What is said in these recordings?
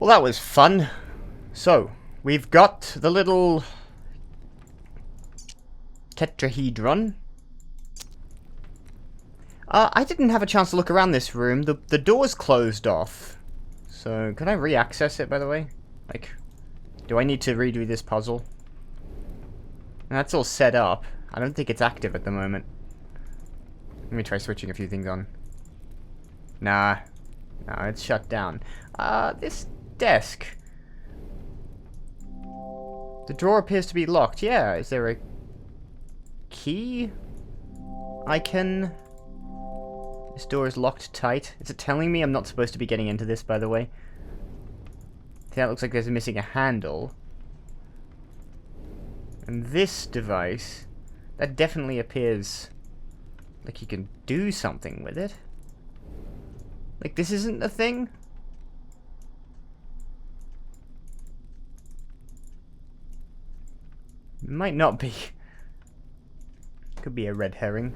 Well, that was fun. So, we've got the little tetrahedron. I didn't have a chance to look around this room. The door's closed off. So, can I re-access it, by the way? Like, do I need to redo this puzzle? That's all set up. I don't think it's active at the moment. Let me try switching a few things on. Nah. No, it's shut down. This desk. The drawer appears to be locked. Yeah, is there a key? I can... This door is locked tight. Is it telling me I'm not supposed to be getting into this, by the way? That looks like there's missing a handle. And this device, that definitely appears like you can do something with it. Like, this isn't a thing? It might not be. Could be a red herring.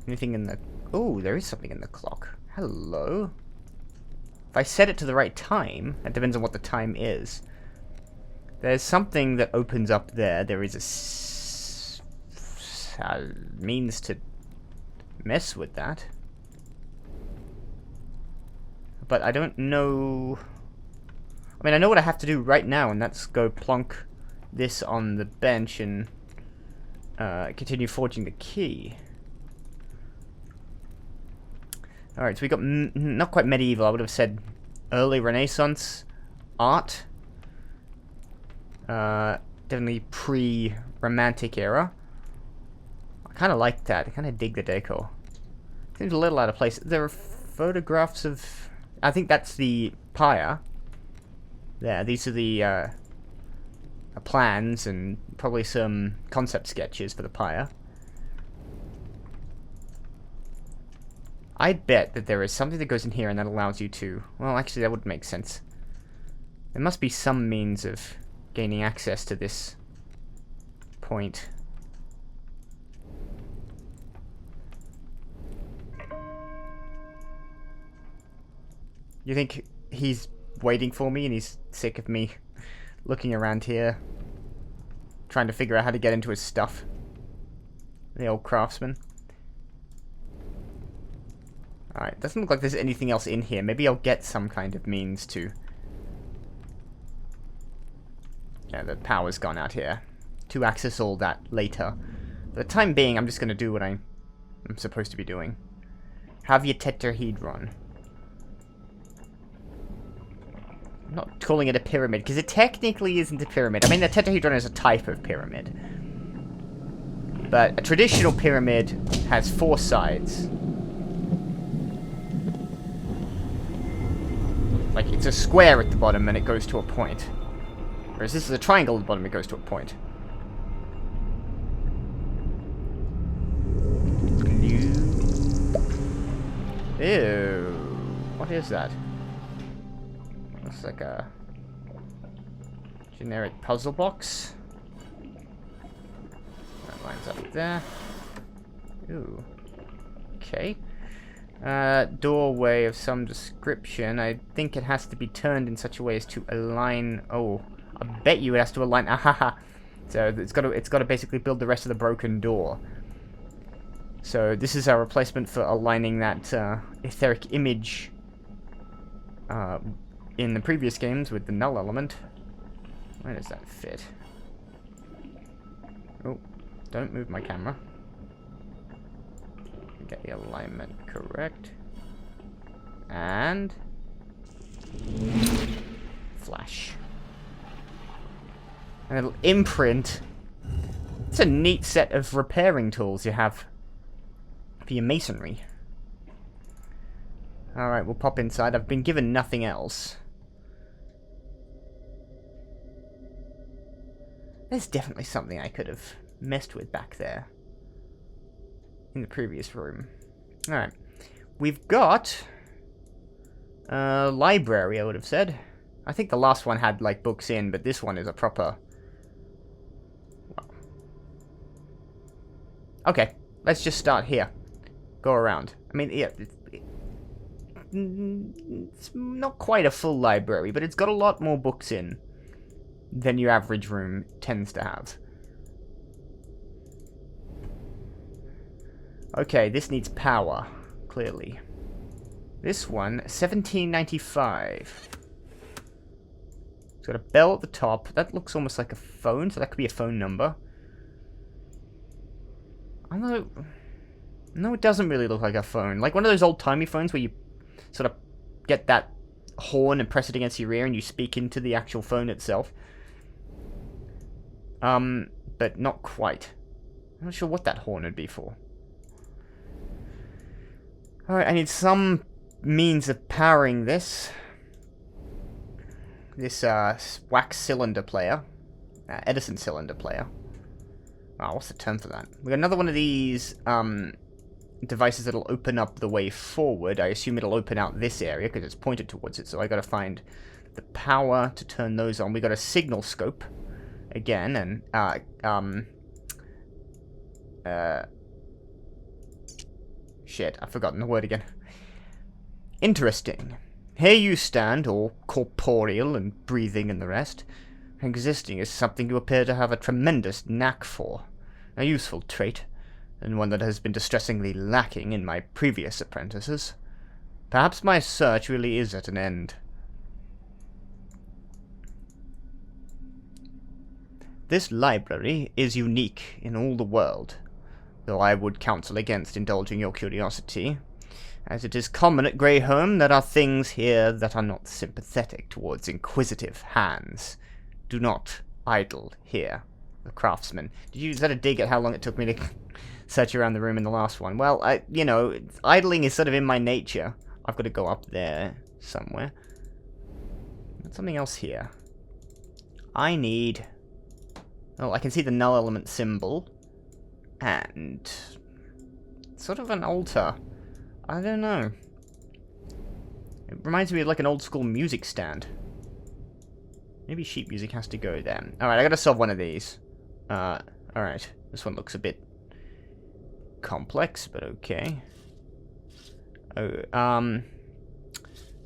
Anything in the... Oh, there is something in the clock. Hello. If I set it to the right time, that depends on what the time is. There's something that opens up there. There is a means to mess with that. But I don't know... I mean, I know what I have to do right now, and that's go plonk this on the bench and continue forging the key. Alright, so we got not quite medieval, I would have said early Renaissance art. Definitely pre-romantic era. I kind of like that. I kind of dig the decor. Seems a little out of place. There are photographs of... I think that's the Pyre. There, these are the plans and probably some concept sketches for the Pyre. I'd bet that there is something that goes in here and that allows you to... Well, actually, that would make sense. There must be some means of gaining access to this point. You think he's waiting for me and he's sick of me looking around here, trying to figure out how to get into his stuff? The old craftsman. Alright, doesn't look like there's anything else in here. Maybe I'll get some kind of means to... Yeah, the power's gone out here. To access all that later. For the time being, I'm just going to do what I'm supposed to be doing. Have your tetrahedron. I'm not calling it a pyramid, because it technically isn't a pyramid. I mean, the tetrahedron is a type of pyramid. But a traditional pyramid has 4 sides. Like, it's a square at the bottom and it goes to a point. Whereas this is a triangle at the bottom, it goes to a point. Ew. What is that? Looks like a generic puzzle box. That lines up there. Ooh. Okay. Doorway of some description. I think it has to be turned in such a way as to align... Oh, I bet you it has to align... Ahaha. So it's got to basically build the rest of the broken door. So this is our replacement for aligning that etheric image in the previous games with the null element. Where does that fit? Oh, don't move my camera. Get the alignment correct. And... flash. And it'll imprint. It's a neat set of repairing tools you have for your masonry. Alright, we'll pop inside. I've been given nothing else. There's definitely something I could have messed with back there. In the previous room. Alright. We've got... a library, I would have said. I think the last one had, like, books in, but this one is a proper... Well. Okay. Let's just start here. Go around. I mean, yeah... it's not quite a full library, but it's got a lot more books in than your average room tends to have. Okay, this needs power, clearly. This one, 1795. It's got a bell at the top. That looks almost like a phone, so that could be a phone number. Although, no, it doesn't really look like a phone. Like one of those old-timey phones where you sort of get that horn and press it against your ear and you speak into the actual phone itself. But not quite. I'm not sure what that horn would be for. Alright, I need some means of powering this. This, wax cylinder player. Edison cylinder player. Oh, what's the term for that? We got another one of these, devices that'll open up the way forward. I assume it'll open out this area, because it's pointed towards it, so I gotta find the power to turn those on. We got a signal scope, again, and, shit, I've forgotten the word again. Interesting. Here you stand, all corporeal and breathing and the rest. Existing is something you appear to have a tremendous knack for. A useful trait, and one that has been distressingly lacking in my previous apprentices. Perhaps my search really is at an end. This library is unique in all the world, though I would counsel against indulging your curiosity, as it is common at Grey Holm that are things here that are not sympathetic towards inquisitive hands. Do not idle here. The Craftsman. Is that a dig at how long it took me to search around the room in the last one? Well, you know, idling is sort of in my nature. I've got to go up there somewhere. There's something else here. I need... Oh, I can see the null element symbol. And... sort of an altar. I don't know. It reminds me of like an old school music stand. Maybe sheet music has to go there. Alright, I gotta solve one of these. Alright. This one looks a bit complex, but okay. Oh,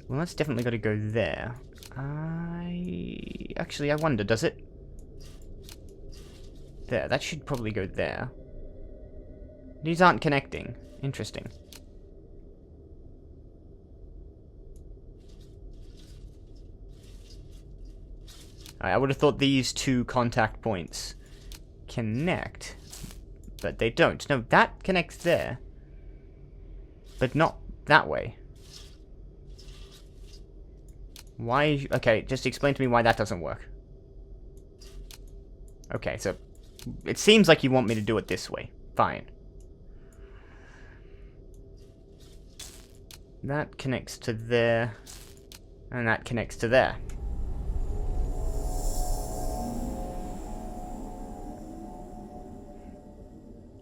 well, that's definitely gotta go there. Actually, I wonder, does it? There, that should probably go there. These aren't connecting. Interesting. I would have thought these two contact points connect, but they don't. No, that connects there, but not that way. Why? Okay, just explain to me why that doesn't work. Okay, so it seems like you want me to do it this way. Fine. That connects to there, and that connects to there.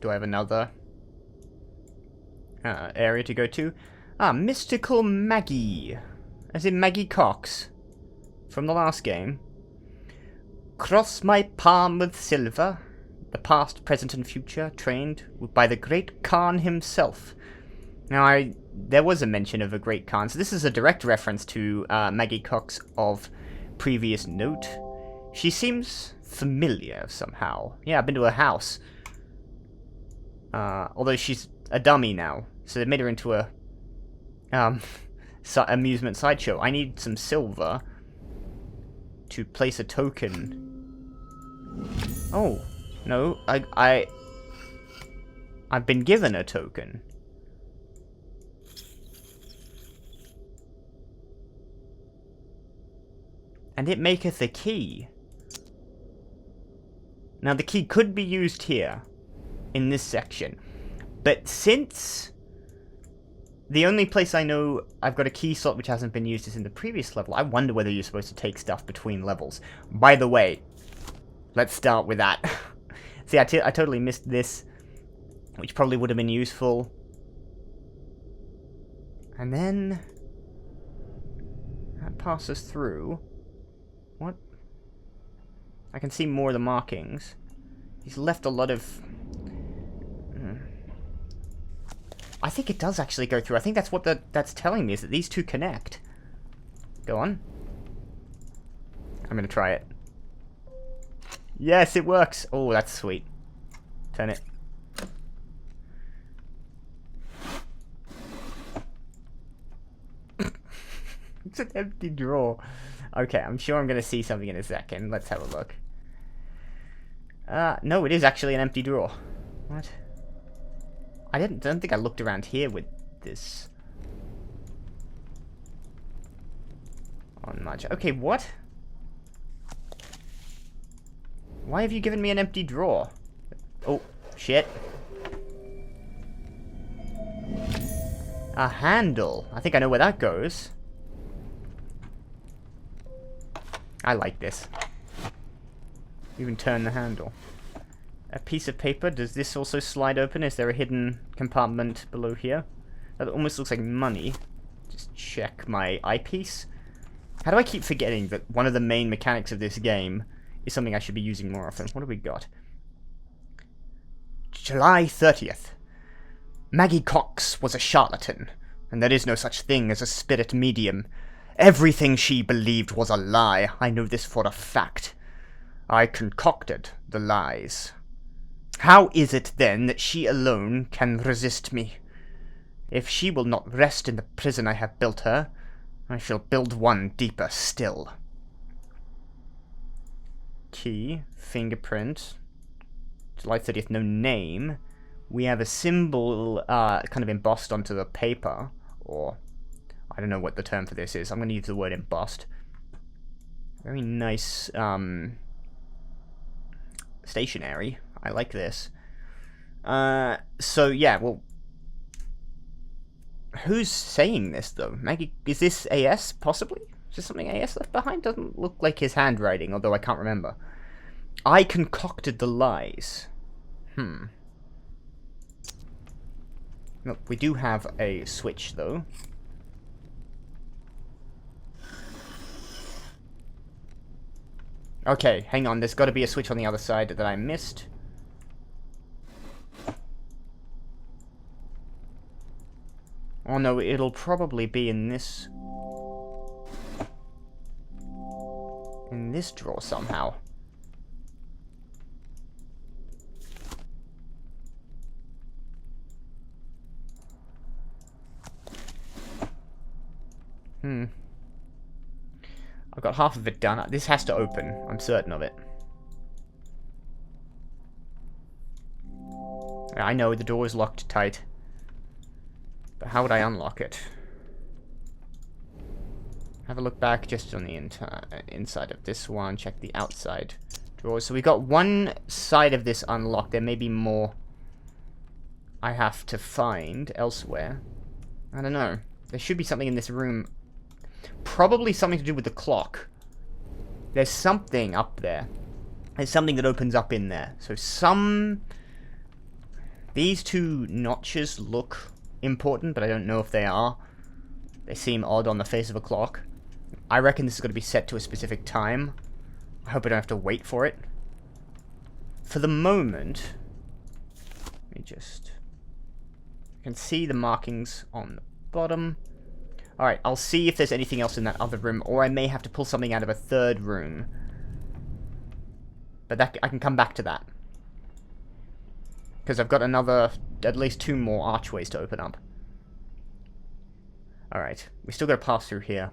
Do I have another area to go to? Ah, Mystical Maggie. As in Maggie Cox. From the last game. Cross my palm with silver. The past, present, and future trained by the great Khan himself. Now, there was a mention of a great Khan, so this is a direct reference to Maggie Cox of previous note. She seems familiar somehow. Yeah, I've been to her house. Although she's a dummy now, so they made her into a amusement sideshow. I need some silver to place a token. Oh, no, I've been given a token. And it maketh a key. Now the key could be used here, in this section. But since the only place I know I've got a key slot which hasn't been used is in the previous level, I wonder whether you're supposed to take stuff between levels. By the way, let's start with that. See, I totally missed this, which probably would have been useful. And then that passes through. What? I can see more of the markings. He's left a lot of... I think it does actually go through. I think that's what that's telling me, is that these two connect. Go on. I'm gonna try it. Yes, it works. Oh, that's sweet. Turn it. It's an empty drawer. Okay, I'm sure I'm gonna see something in a second. Let's have a look. No, it is actually an empty drawer. What? I don't think I looked around here with this. On much. Okay, what? Why have you given me an empty drawer? Oh, shit. A handle. I think I know where that goes. I like this. You can turn the handle. A piece of paper. Does this also slide open? Is there a hidden compartment below here? That almost looks like money. Just check my eyepiece. How do I keep forgetting that one of the main mechanics of this game is something I should be using more often? What do we got? July 30th. Maggie Cox was a charlatan, and there is no such thing as a spirit medium. Everything she believed was a lie. I know this for a fact. I concocted the lies. How is it, then, that she alone can resist me? If she will not rest in the prison I have built her, I shall build one deeper still. Key, fingerprint, July 30th, no name. We have a symbol kind of embossed onto the paper, or I don't know what the term for this is. I'm going to use the word embossed. Very nice stationery. I like this. So yeah, well, who's saying this though? Maggie, is this AS possibly? Is there something AS left behind? Doesn't look like his handwriting, although I can't remember. I concocted the lies. Look, we do have a switch though. Okay, hang on. There's got to be a switch on the other side that I missed. Oh no, it'll probably be in this drawer somehow. I've got half of it done. This has to open. I'm certain of it. I know the door is locked tight. But how would I unlock it? Have a look back just on the inside of this one. Check the outside drawers. So we got one side of this unlocked. There may be more I have to find elsewhere. I don't know. There should be something in this room. Probably something to do with the clock. There's something up there. There's something that opens up in there. So these two notches look important, but I don't know if they are. They seem odd on the face of a clock. I reckon this is going to be set to a specific time. I hope I don't have to wait for it. For the moment, let me just... I can see the markings on the bottom. Alright, I'll see if there's anything else in that other room, or I may have to pull something out of a third room. But that I can come back to that. Because I've got at least 2 more archways to open up. Alright, we still gotta pass through here.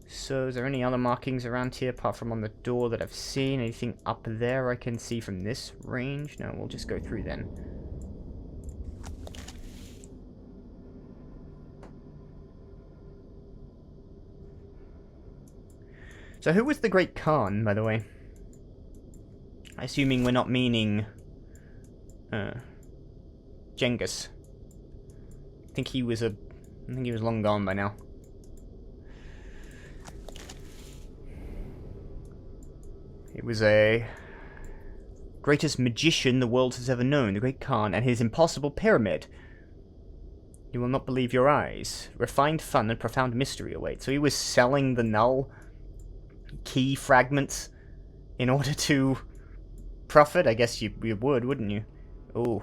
So, is there any other markings around here, apart from on the door that I've seen? Anything up there I can see from this range? No, we'll just go through then. So who was the Great Khan, by the way? Assuming we're not meaning... Genghis. I think he was long gone by now. It was a... greatest magician the world has ever known, the Great Khan, and his impossible pyramid. You will not believe your eyes. Refined fun and profound mystery await. So he was selling the null key fragments in order to profit? I guess you would, wouldn't you? Ooh.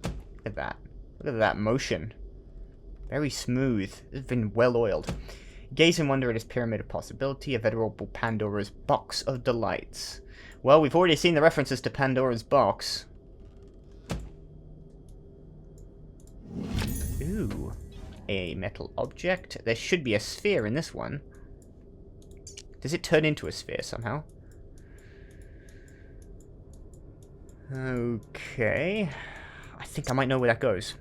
Look at that. Look at that motion. Very smooth. It's been well oiled. Gaze in wonder at his pyramid of possibility, a venerable Pandora's box of delights. Well, we've already seen the references to Pandora's box. Ooh. A metal object. There should be a sphere in this one. Does it turn into a sphere somehow? Okay. I think I might know where that goes.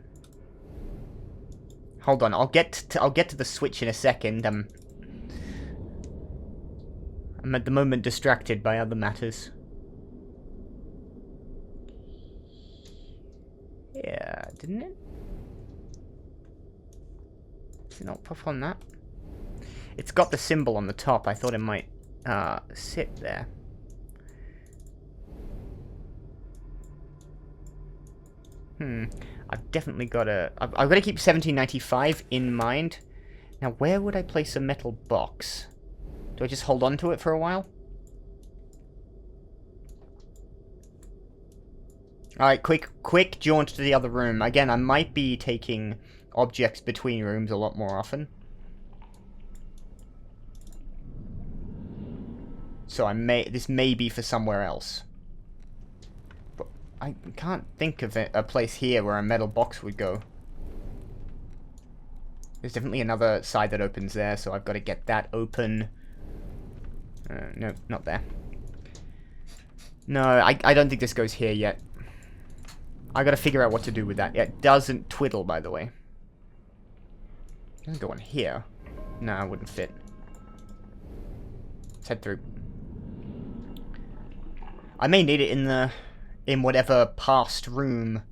Hold on, I'll get to the switch in a second. I'm at the moment distracted by other matters. Yeah, didn't it? Did it not pop on that? It's got the symbol on the top. I thought it might sit there. I've definitely got to... I've got to keep 1795 in mind. Now, where would I place a metal box? Do I just hold on to it for a while? Alright, quick jaunt to the other room. Again, I might be taking objects between rooms a lot more often. So this may be for somewhere else. But I can't think of a place here where a metal box would go. There's definitely another side that opens there, so I've got to get that open. No, not there. No, I don't think this goes here yet. I gotta figure out what to do with that. It doesn't twiddle, by the way. It doesn't go on here. No, it wouldn't fit. Let's head through. I may need it in whatever past room.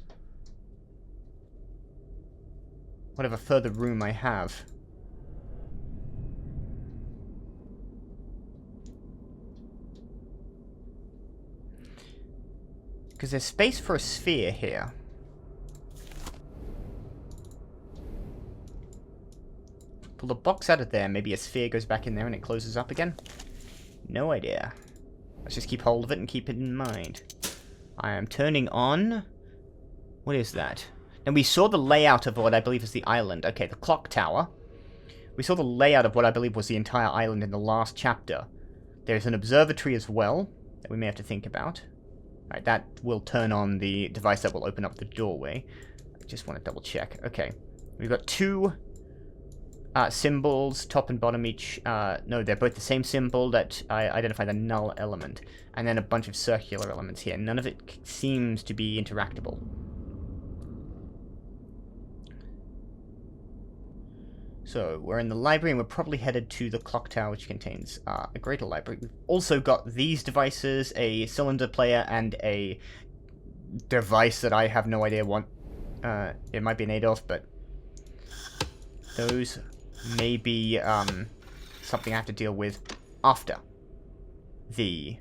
Whatever further room I have. Because there's space for a sphere here. Pull the box out of there. Maybe a sphere goes back in there and it closes up again. No idea. Let's just keep hold of it and keep it in mind. I am turning on... What is that? Now, we saw the layout of what I believe is the island. Okay, the clock tower. We saw the layout of what I believe was the entire island in the last chapter. There's an observatory as well that we may have to think about. Right, that will turn on the device that will open up the doorway. I just want to double check. Okay. We've got two symbols, top and bottom each. No, they're both the same symbol that I identify the null element. And then a bunch of circular elements here. None of it seems to be interactable. So, we're in the library, and we're probably headed to the clock tower, which contains a greater library. We've also got these devices, a cylinder player, and a device that I have no idea what it might be made of, but those may be something I have to deal with after the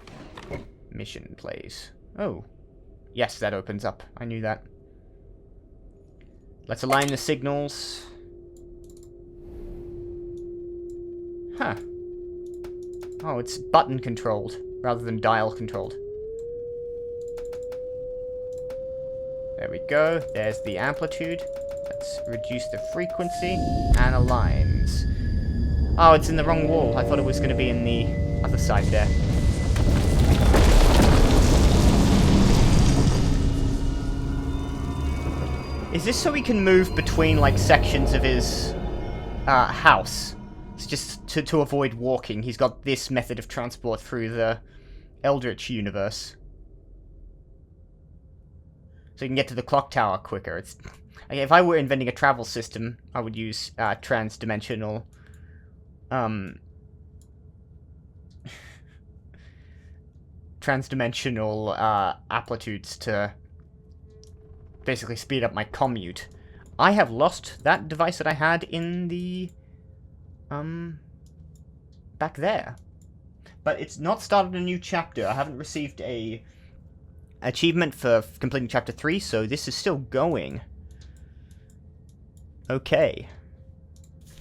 mission plays. Oh, yes, that opens up. I knew that. Let's align the signals. Huh. Oh, it's button controlled rather than dial controlled. There we go. There's the amplitude. Let's reduce the frequency and aligns. Oh, it's in the wrong wall. I thought it was going to be in the other side there. Is this so we can move between, like, sections of his house? It's just to avoid walking. He's got this method of transport through the Eldritch universe. So you can get to the clock tower quicker. It's if I were inventing a travel system, I would use trans-dimensional amplitudes to basically speed up my commute. I have lost that device that I had in the back there. But it's not started a new chapter. I haven't received a achievement for completing chapter 3, so this is still going. Okay.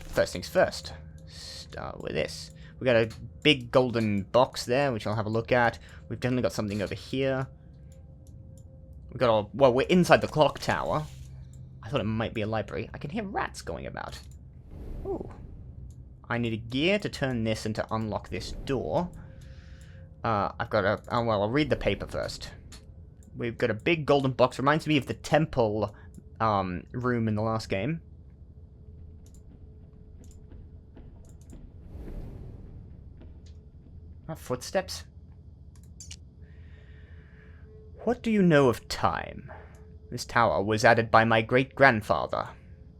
First things first. Start with this. We got a big golden box there, which I'll have a look at. We've definitely got something over here. We've got all... Well, we're inside the clock tower. I thought it might be a library. I can hear rats going about. Ooh. I need a gear to turn this and to unlock this door. I've got a... Oh, well, I'll read the paper first. We've got a big golden box. Reminds me of the temple room in the last game. Footsteps? What do you know of time? This tower was added by my great-grandfather,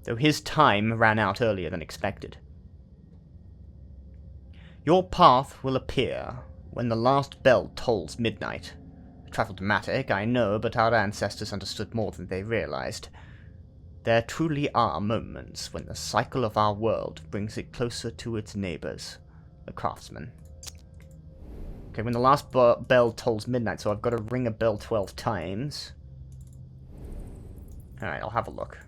though his time ran out earlier than expected. Your path will appear when the last bell tolls midnight. A trifle dramatic, I know, but our ancestors understood more than they realized. There truly are moments when the cycle of our world brings it closer to its neighbors, the craftsman. Okay, when the last bell tolls midnight, so I've got to ring a bell 12 times. Alright, I'll have a look.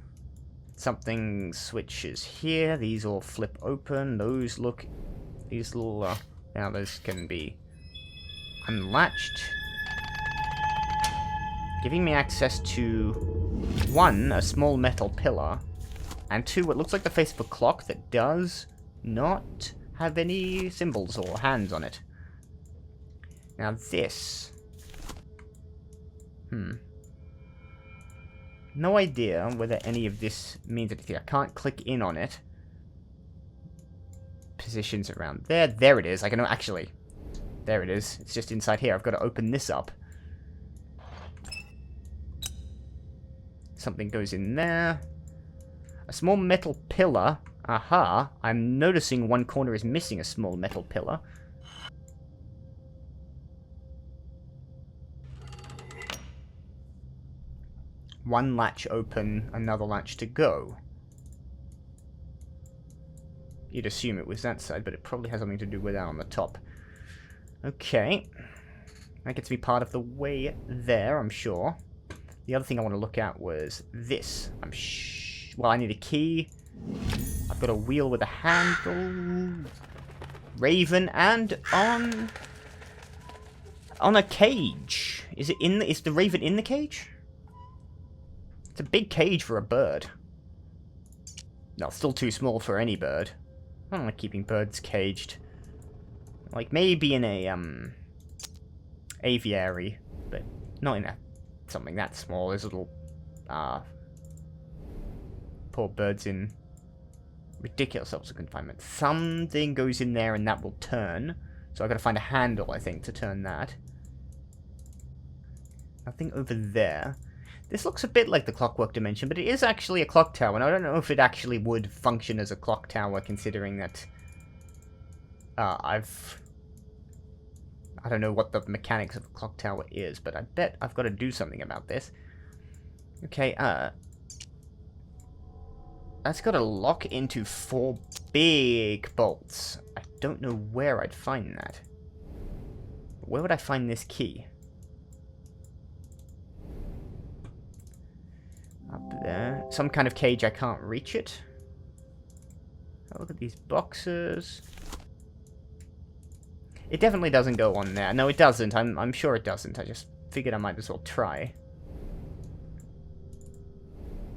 Something switches here. These all flip open. Those look... These little... now those can be unlatched. Giving me access to... 1, a small metal pillar. And 2, what looks like the face of a clock that does not have any symbols or hands on it. Now this... No idea whether any of this means anything. I can't click in on it. Positions around there. There it is. I can actually... There it is. It's just inside here. I've got to open this up. Something goes in there. A small metal pillar. Aha. I'm noticing one corner is missing a small metal pillar. One latch open, another latch to go. You'd assume it was that side, but it probably has something to do with that on the top. Okay. That gets me part of the way there, I'm sure. The other thing I want to look at was this. Well, I need a key. I've got a wheel with a handle. Raven, and on a cage. Is the raven in the cage? It's a big cage for a bird. No, still too small for any bird. I don't like keeping birds caged. Like, maybe in a, aviary, but not in something that small. There's little, poor birds in ridiculous levels of confinement. Something goes in there and that will turn. So I've got to find a handle, I think, to turn that. Nothing over there. This looks a bit like the Clockwork Dimension, but it is actually a clock tower, and I don't know if it actually would function as a clock tower, considering that I don't know what the mechanics of a clock tower is, but I bet I've got to do something about this. Okay, that's got to lock into 4 big bolts. I don't know where I'd find that. Where would I find this key? Up there. Some kind of cage, I can't reach it. Oh, look at these boxes. It definitely doesn't go on there. No, it doesn't. I'm sure it doesn't. I just figured I might as well try.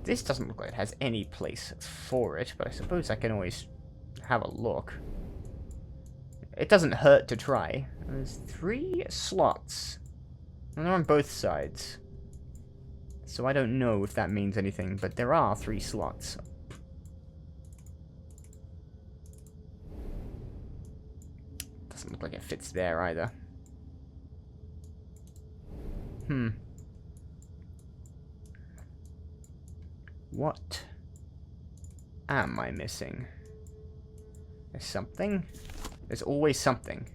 This doesn't look like it has any place for it, but I suppose I can always have a look. It doesn't hurt to try. There's 3 slots. And they're on both sides. So I don't know if that means anything, but there are 3 slots. Doesn't look like it fits there either. What am I missing? There's something. There's always something.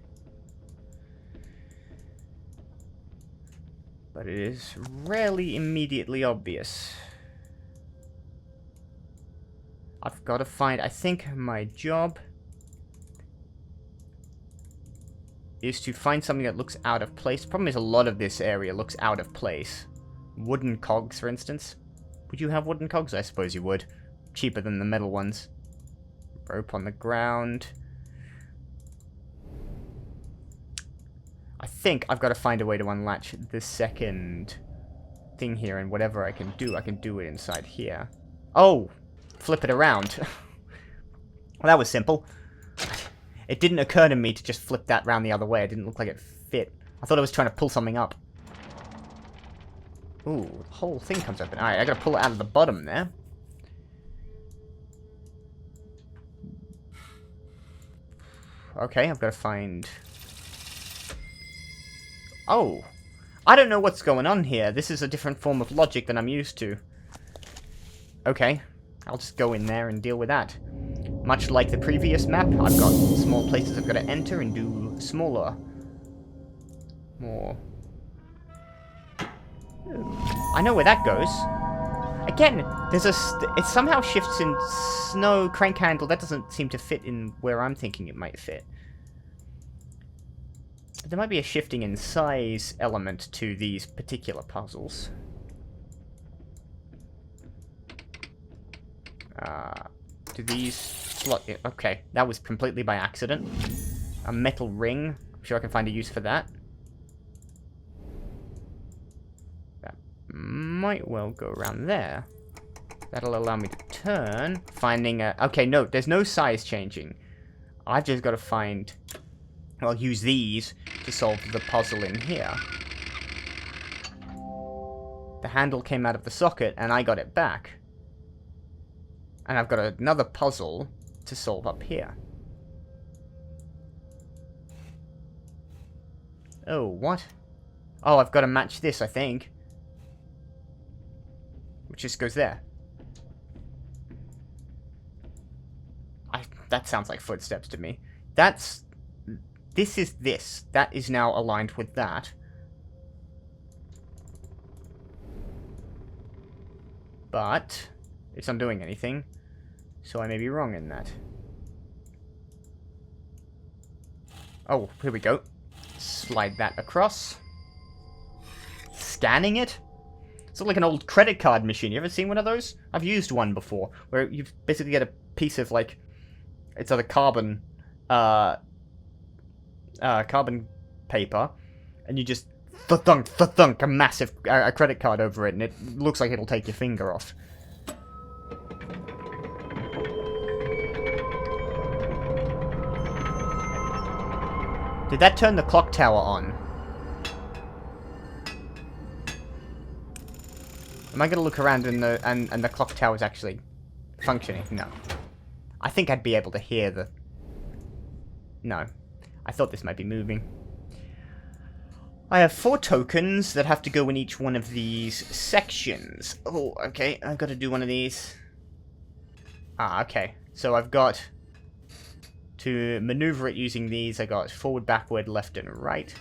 But it is rarely immediately obvious. I've got to find... I think my job is to find something that looks out of place. The problem is a lot of this area looks out of place. Wooden cogs, for instance. Would you have wooden cogs? I suppose you would. Cheaper than the metal ones. Rope on the ground. I think I've got to find a way to unlatch the second thing here, and whatever I can do it inside here. Oh! Flip it around. Well, that was simple. It didn't occur to me to just flip that round the other way. It didn't look like it fit. I thought I was trying to pull something up. Ooh, the whole thing comes open. Alright, I gotta pull it out of the bottom there. Okay, I've gotta find... Oh! I don't know what's going on here. This is a different form of logic than I'm used to. Okay, I'll just go in there and deal with that. Much like the previous map, I've got small places I've got to enter and do smaller. More. I know where that goes. Again, there's a... it somehow shifts in snow crank handle. That doesn't seem to fit in where I'm thinking it might fit. But there might be a shifting in size element to these particular puzzles. Do these slot... Okay, that was completely by accident. A metal ring. I'm sure I can find a use for that. That might well go around there. That'll allow me to turn. Finding a... Okay, no, there's no size changing. I've just got to find... I'll use these to solve the puzzle in here. The handle came out of the socket, and I got it back. And I've got another puzzle to solve up here. Oh, what? Oh, I've got to match this, I think. Which just goes there. That sounds like footsteps to me. That's... This is this. That is now aligned with that. But it's not doing anything. So I may be wrong in that. Oh, here we go. Slide that across. Scanning it? It's like an old credit card machine. You ever seen one of those? I've used one before. Where you basically get a piece of, like... It's either carbon... carbon paper. And you just... thunk a massive a credit card over it. And it looks like it'll take your finger off. Did that turn the clock tower on? Am I gonna look around and the clock tower is actually functioning? No. I think I'd be able to hear the... No. I thought this might be moving. I have 4 tokens that have to go in each one of these sections. Oh, okay. I've got to do one of these. Ah, okay. So I've got... To maneuver it using these, I got forward, backward, left, and right.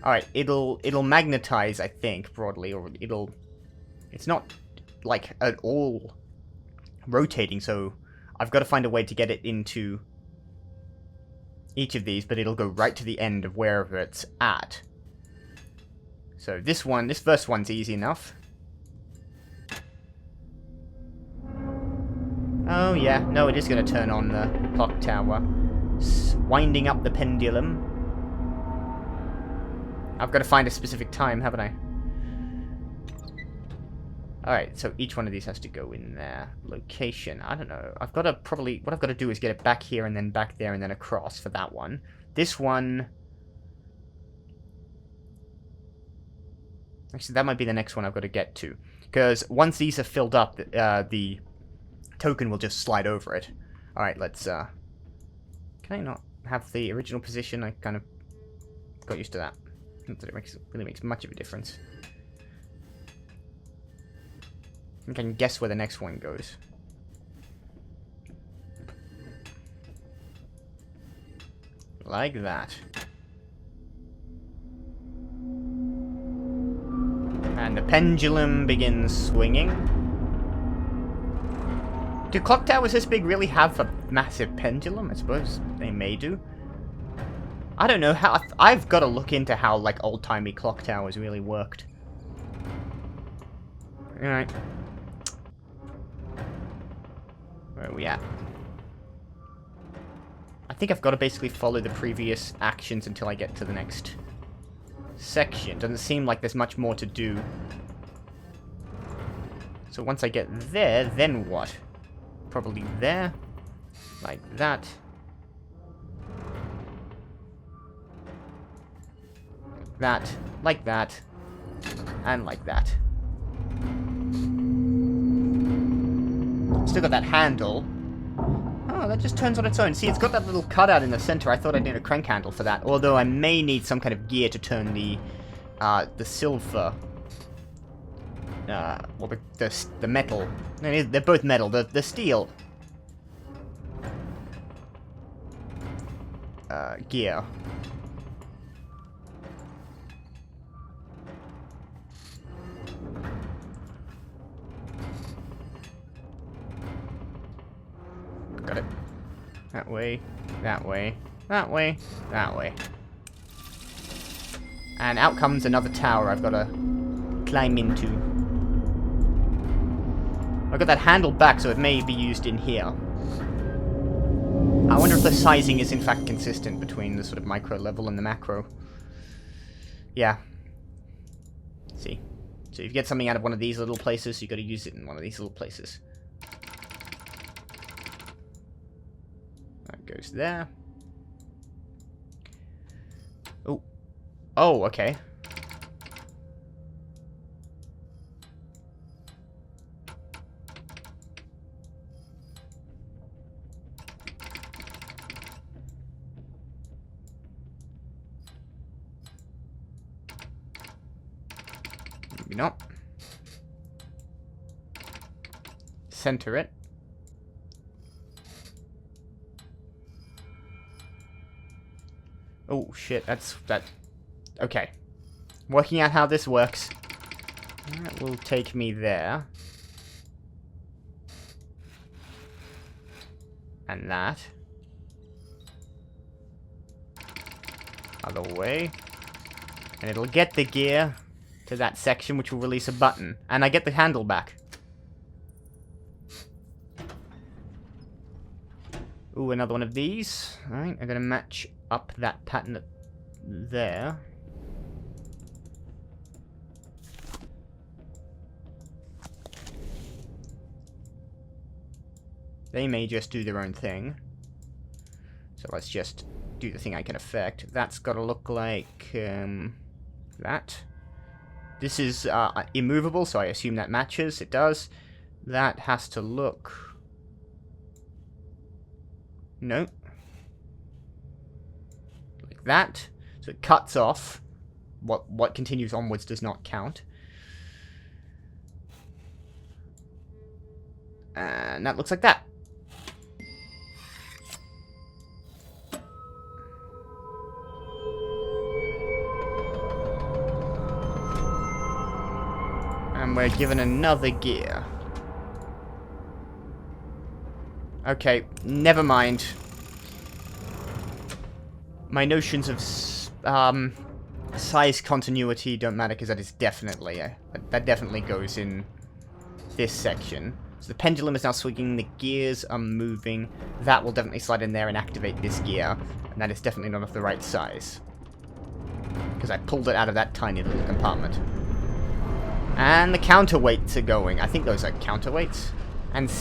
Alright, it'll magnetize, I think, broadly, or it'll... It's not, like, at all rotating, so I've got to find a way to get it into each of these, but it'll go right to the end of wherever it's at. So this first one's easy enough. Oh yeah, no, it is going to turn on the clock tower. Winding up the pendulum. I've got to find a specific time, haven't I? Alright, so each one of these has to go in their location. I don't know. I've got to probably... What I've got to do is get it back here and then back there and then across for that one. This one... Actually, that might be the next one I've got to get to. Because once these are filled up, the token will just slide over it. Alright, let's... Can I not have the original position? I kind of got used to that. Not that it really makes much of a difference. I think I can guess where the next one goes. Like that. And the pendulum begins swinging. Do clock towers this big really have a massive pendulum? I suppose they may do. I don't know how... I've got to look into how, like, old-timey clock towers really worked. Alright. Where are we at? think I've got to basically follow the previous actions until I get to the next section. Doesn't seem like there's much more to do. So once I get there, then what? Probably there. Like that. That. Like that. And like that. Still got that handle. Oh, that just turns on its own. See, it's got that little cutout in the center. I thought I'd need a crank handle for that. Although I may need some kind of gear to turn the silver. Well, the metal. They're both metal. The steel. Gear. Got it. That way, that way, that way, that way. And out comes another tower I've got to climb into. I've got that handle back, so it may be used in here. I wonder if the sizing is in fact consistent between the sort of micro level and the macro. Yeah. See. So if you get something out of one of these little places, you've got to use it in one of these little places. That goes there. Oh. Oh, okay. Maybe not. Center it. Oh shit, that. Okay. Working out how this works. That will take me there. And that. Other way. And it'll get the gear to that section, which will release a button. And I get the handle back. Ooh, another one of these. Alright, I'm gonna match up that pattern there. They may just do their own thing. So let's just do the thing I can affect. That's gotta look like that. This is immovable, so I assume that matches. It does. That has to look... No. Like that. So it cuts off. What continues onwards does not count. And that looks like that. And we're given another gear. Okay, never mind. My notions of size continuity don't matter because that is definitely that definitely goes in this section. So the pendulum is now swinging, the gears are moving. That will definitely slide in there and activate this gear, and that is definitely not of the right size because I pulled it out of that tiny little compartment. And the counterweights are going. I think those are counterweights. And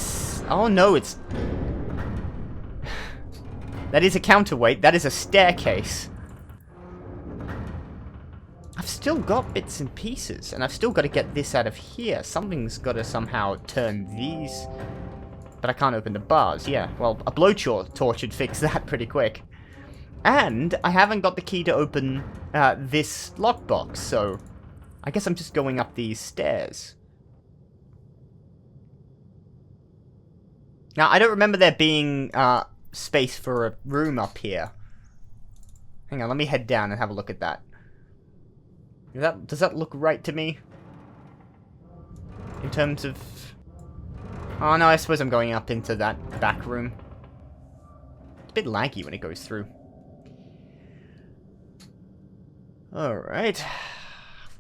oh no, it's... That is a counterweight. That is a staircase. I've still got bits and pieces. And I've still got to get this out of here. Something's got to somehow turn these. But I can't open the bars. Yeah, well, a blowtorch should fix that pretty quick. And I haven't got the key to open this lockbox, so... I guess I'm just going up these stairs. Now, I don't remember there being space for a room up here. Hang on, let me head down and have a look at that. Does that look right to me? In terms of... Oh no, I suppose I'm going up into that back room. It's a bit laggy when it goes through. Alright.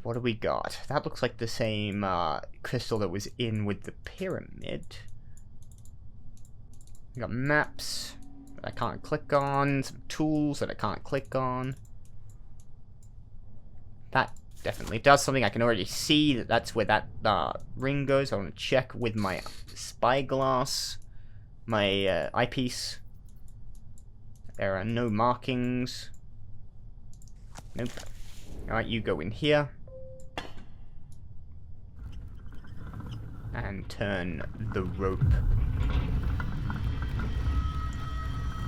What do we got? That looks like the same crystal that was in with the pyramid. We got maps. that I can't click on. Some tools that I can't click on. That definitely does something. I can already see that that's where that ring goes. I want to check with my spyglass, my eyepiece. There are no markings. Nope. Alright, you go in here. And turn the rope.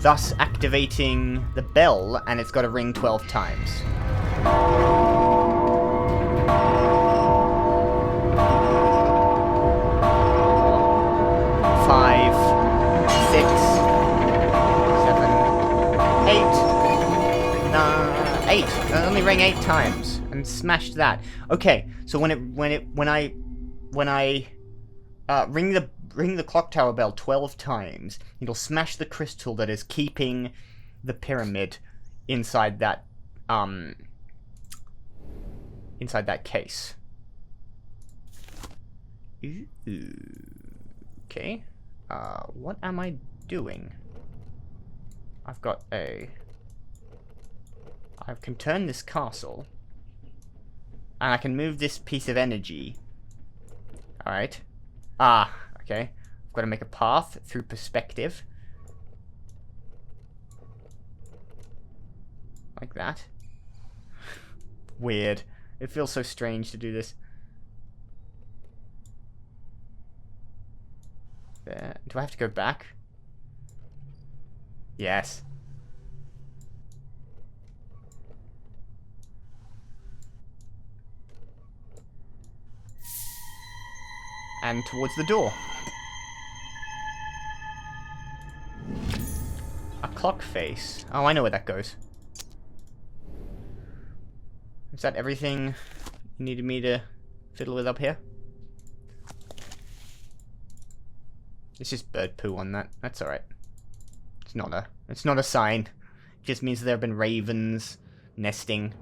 Thus activating the bell, and it's got to ring 12 times. 5, 6, 7, 8, 8. It only rang 8 times and smashed that. Okay, so when I ring the clock tower bell 12 times, it'll smash the crystal that is keeping the pyramid inside that case. Ooh. Okay. What am I doing? I can turn this castle, and I can move this piece of energy. Alright. Okay. I've got to make a path through perspective. Like that. Weird. It feels so strange to do this. There. Do I have to go back? Yes. And towards the door. A clock face. Oh, I know where that goes. Is that everything you needed me to fiddle with up here? It's just bird poo on that. That's alright. It's not a sign. It just means there have been ravens nesting.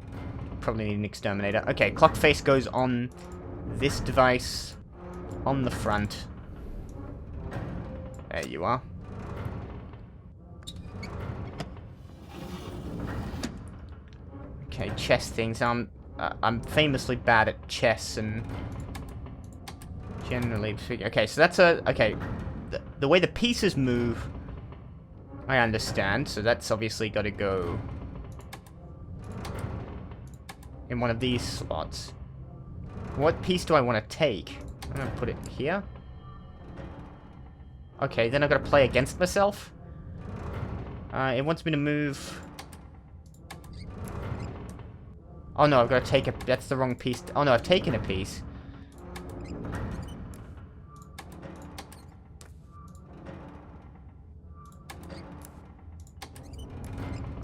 Probably need an exterminator. Okay, clock face goes on this device. On the front. There you are. Okay, chess things. I'm famously bad at chess and generally. Okay, so that's okay. The way the pieces move, I understand. So that's obviously got to go in one of these slots. What piece do I want to take? I'm gonna put it here. Okay, then I've got to play against myself. It wants me to move. Oh no, I've got to take a. That's the wrong piece. Oh no, I've taken a piece.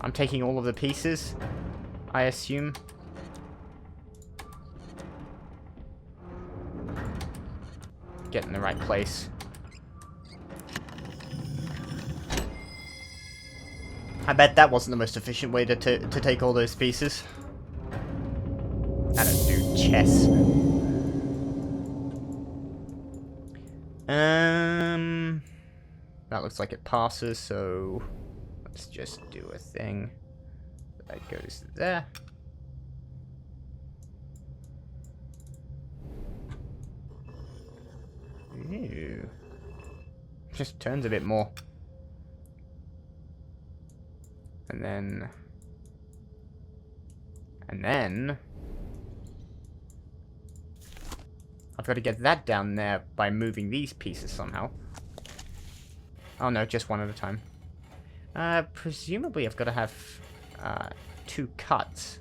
I'm taking all of the pieces, I assume. Get in the right place. I bet that wasn't the most efficient way to take all those pieces. I don't do chess. That looks like it passes, so let's just do a thing. That goes there. Ew. Just turns a bit more. And then I've got to get that down there by moving these pieces somehow. Oh no, just one at a time. Presumably I've got to have 2 cuts.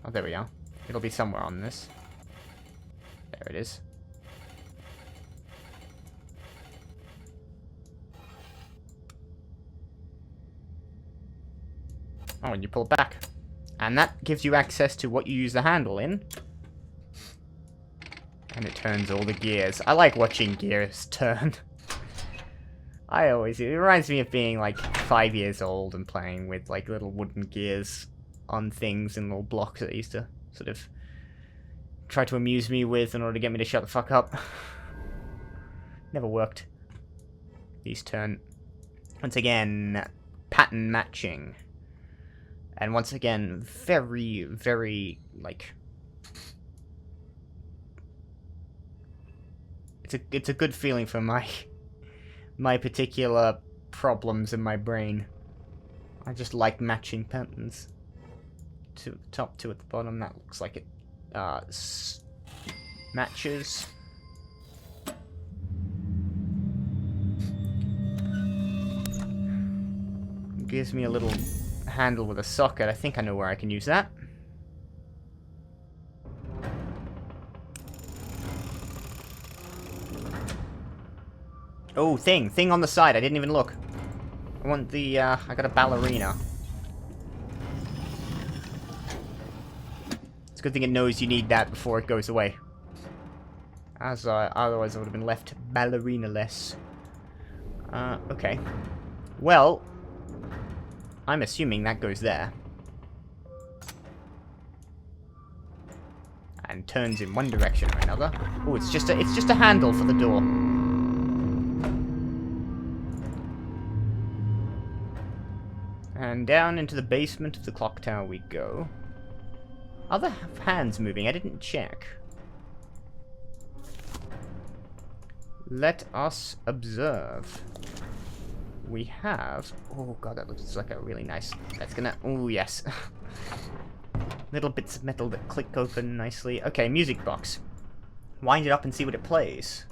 Oh, there we are. It'll be somewhere on this. There it is. Oh, and you pull it back. And that gives you access to what you use the handle in. And it turns all the gears. I like watching gears turn. It reminds me of being like 5 years old and playing with like little wooden gears on things and little blocks that I used to sort of try to amuse me with in order to get me to shut the fuck up. Never worked. These turn. Once again, pattern matching. And once again, very, very, like... It's a good feeling for my particular problems in my brain. I just like matching patterns. Two at the top, two at the bottom. That looks like it matches. Gives me a little handle with a socket. I think I know where I can use that. Oh, thing on the side. I didn't even look. I want the, I got a ballerina. It's a good thing it knows you need that before it goes away. Otherwise I would have been left ballerina-less. Okay. Well, I'm assuming that goes there. And turns in one direction or another. Oh, it's just a handle for the door. And down into the basement of the clock tower we go. Other hands moving, I didn't check. Let us observe. We have... Oh god, that looks like a really nice... That's gonna... Oh, yes. Little bits of metal that click open nicely. Okay, music box. Wind it up and see what it plays.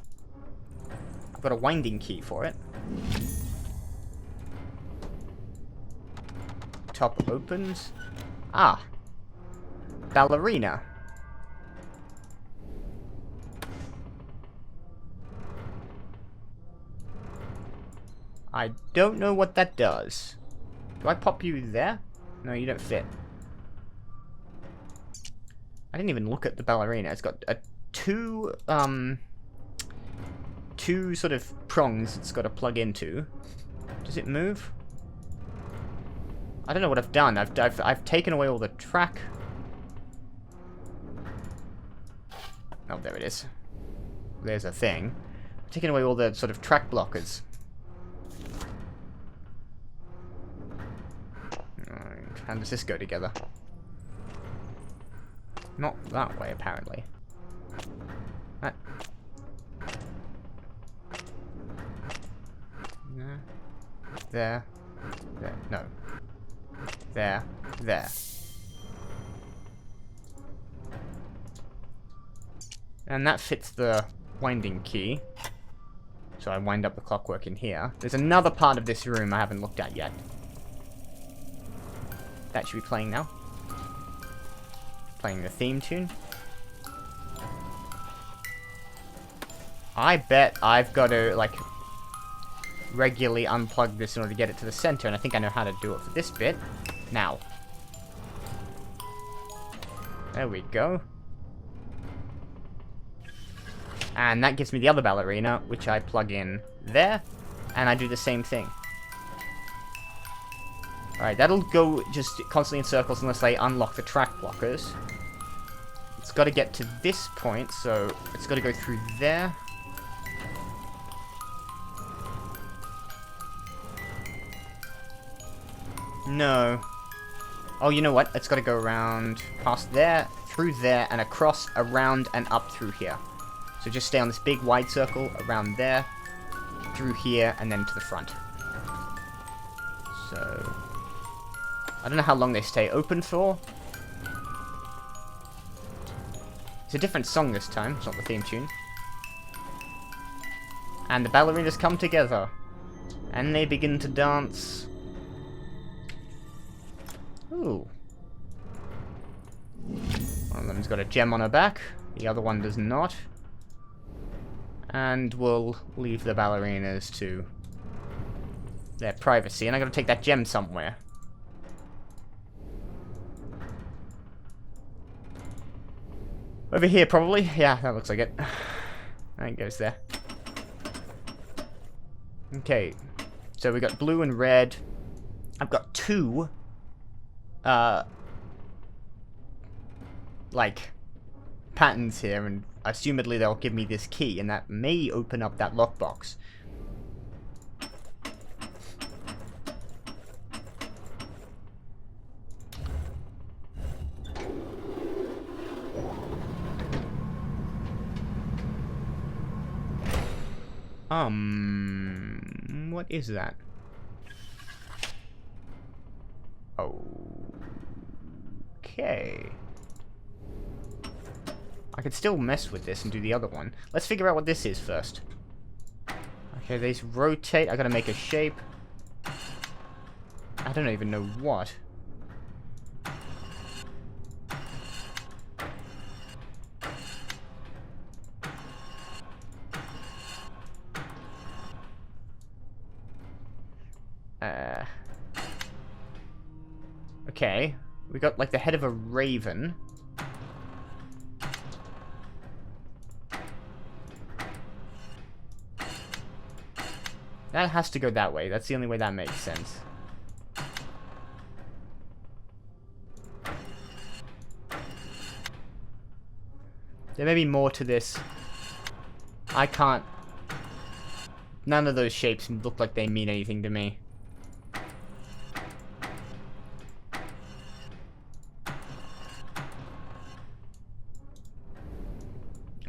I've got a winding key for it. Top opens. Ah. Ballerina. I don't know what that does. Do I pop you there? No, you don't fit. I didn't even look at the ballerina. It's got two sort of prongs it's got to plug into. Does it move? I don't know what I've done. I've taken away all the track. Oh, there it is. There's a thing. I've taken away all the sort of track blockers. How does this go together? Not that way, apparently. That. No. There. There. No. There. There. And that fits the winding key. So I wind up the clockwork in here. There's another part of this room I haven't looked at yet. That should be playing now. Playing the theme tune. I bet I've got to, like, regularly unplug this in order to get it to the center, and I think I know how to do it for this bit. Now. There we go. And that gives me the other ballerina, which I plug in there, and I do the same thing. Alright, that'll go just constantly in circles unless I unlock the track blockers. It's got to get to this point, so it's got to go through there. No. Oh, you know what? It's got to go around past there, through there, and across, around, and up through here. So just stay on this big wide circle, around there, through here, and then to the front. So... I don't know how long they stay open for. It's a different song this time. It's not the theme tune. And the ballerinas come together. And they begin to dance. Ooh. One of them's got a gem on her back. The other one does not. And we'll leave the ballerinas to their privacy. And I gotta take that gem somewhere. Over here, probably. Yeah, that looks like it. And it goes there. Okay. So we got blue and red. I've got two, like, patterns here, and assumedly they'll give me this key, and that may open up that lockbox. What is that? Okay. I could still mess with this and do the other one. Let's figure out what this is first. Okay, these rotate. I gotta make a shape. I don't even know what. Okay. We got like the head of a raven. That has to go that way. That's the only way that makes sense. There may be more to this. I can't... None of those shapes look like they mean anything to me.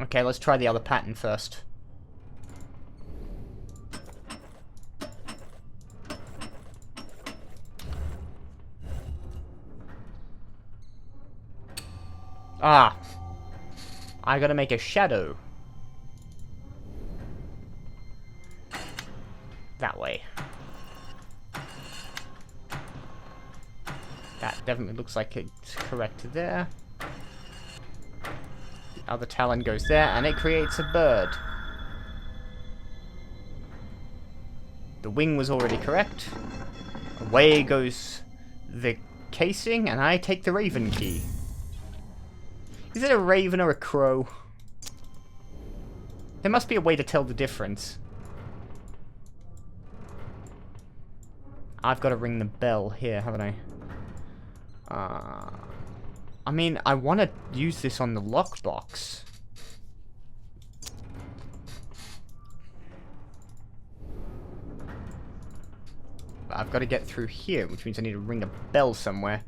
Okay, let's try the other pattern first. Ah! I gotta make a shadow. That way. That definitely looks like it's correct there. The other talon goes there, and it creates a bird. The wing was already correct. Away goes the casing, and I take the raven key. Is it a raven or a crow? There must be a way to tell the difference. I've got to ring the bell here, haven't I? I mean, I want to use this on the lockbox. But I've got to get through here, which means I need to ring a bell somewhere.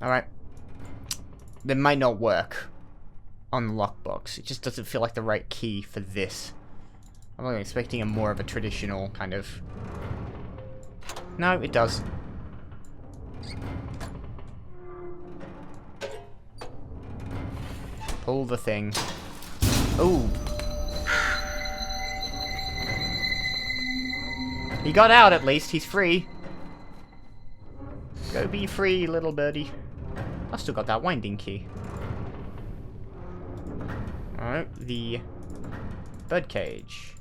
Alright. That might not work on the lockbox. It just doesn't feel like the right key for this. I'm only expecting a more of a traditional kind of... No, it does. Pull the thing. Ooh. He got out at least. He's free. Go be free, little birdie. I've still got that winding key. Alright, the birdcage.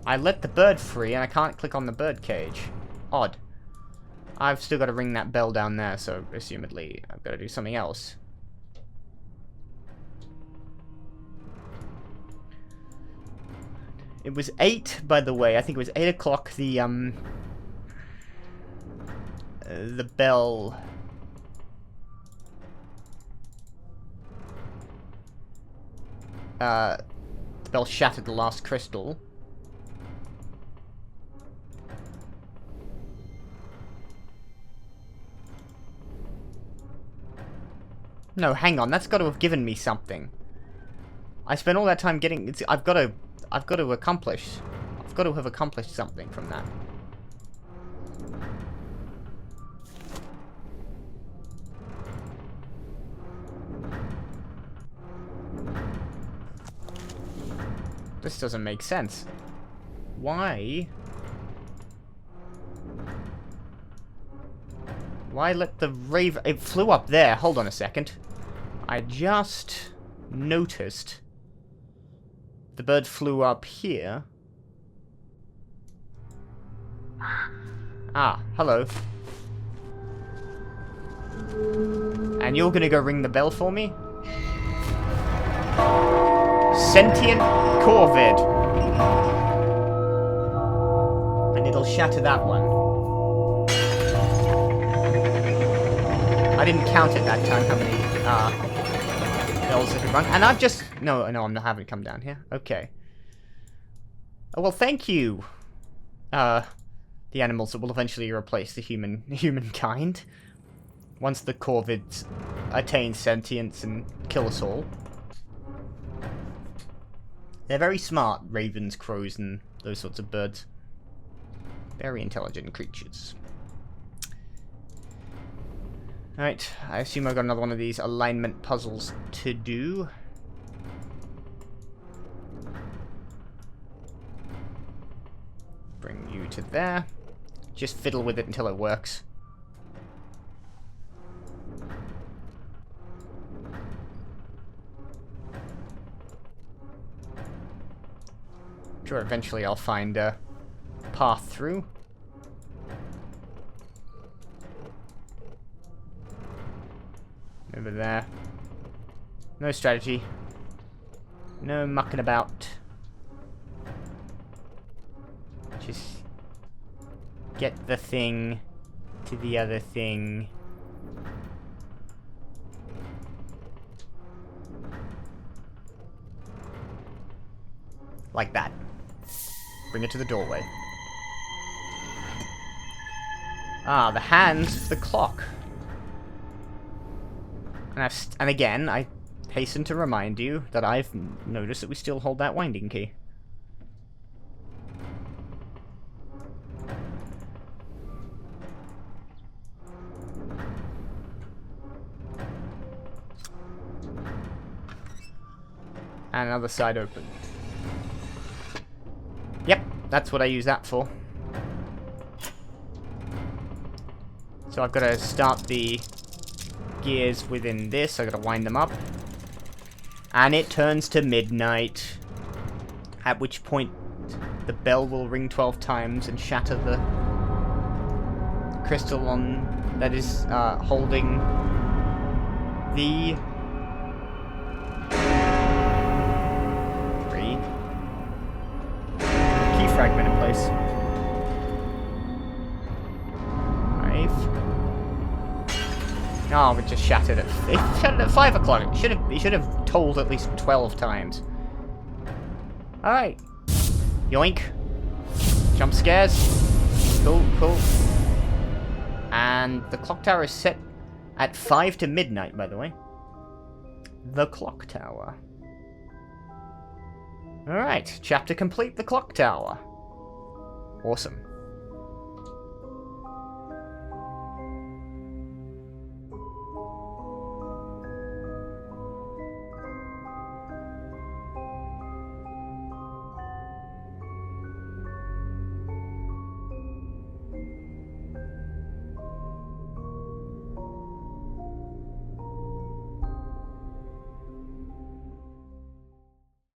I let the bird free and I can't click on the birdcage. Odd. I've still got to ring that bell down there, so assumedly I've got to do something else. It was 8, by the way. I think it was 8 o'clock. The bell. The bell shattered the last crystal. No, hang on. That's got to have given me something. I spent all that time getting. I've got to accomplish. I've got to have accomplished something from that. This doesn't make sense. Why? Why let the raven... It flew up there. Hold on a second. I just noticed the bird flew up here. Ah, hello. And you're gonna go ring the bell for me? Sentient Corvid. And it'll shatter that one. I didn't count it that time how many bells it had rung. And I've just... No, I'm not having it come down here. Okay. Oh, well, thank you. The animals that will eventually replace the humankind. Once the corvids attain sentience and kill us all. They're very smart, ravens, crows, and those sorts of birds. Very intelligent creatures. Alright, I assume I've got another one of these alignment puzzles to do. Bring you to there. Just fiddle with it until it works. Sure, eventually I'll find a path through. Over there. No strategy. No mucking about. Just get the thing to the other thing. Like that. Bring it to the doorway. Ah, the hands of the clock. And again, I hasten to remind you that I've noticed that we still hold that winding key. And another side open. Yep, that's what I use that for. So I've got to start the gears within this. I've got to wind them up. And it turns to midnight. At which point the bell will ring 12 times and shatter the crystal on that is holding the key fragment in place. 5. Oh, it just shattered it. It shattered at 5 o'clock. It should have told at least 12 times. Alright. Yoink. Jump scares. Cool, cool. And the clock tower is set at 5 to midnight, by the way. The clock tower. Alright, chapter complete, the clock tower. Awesome.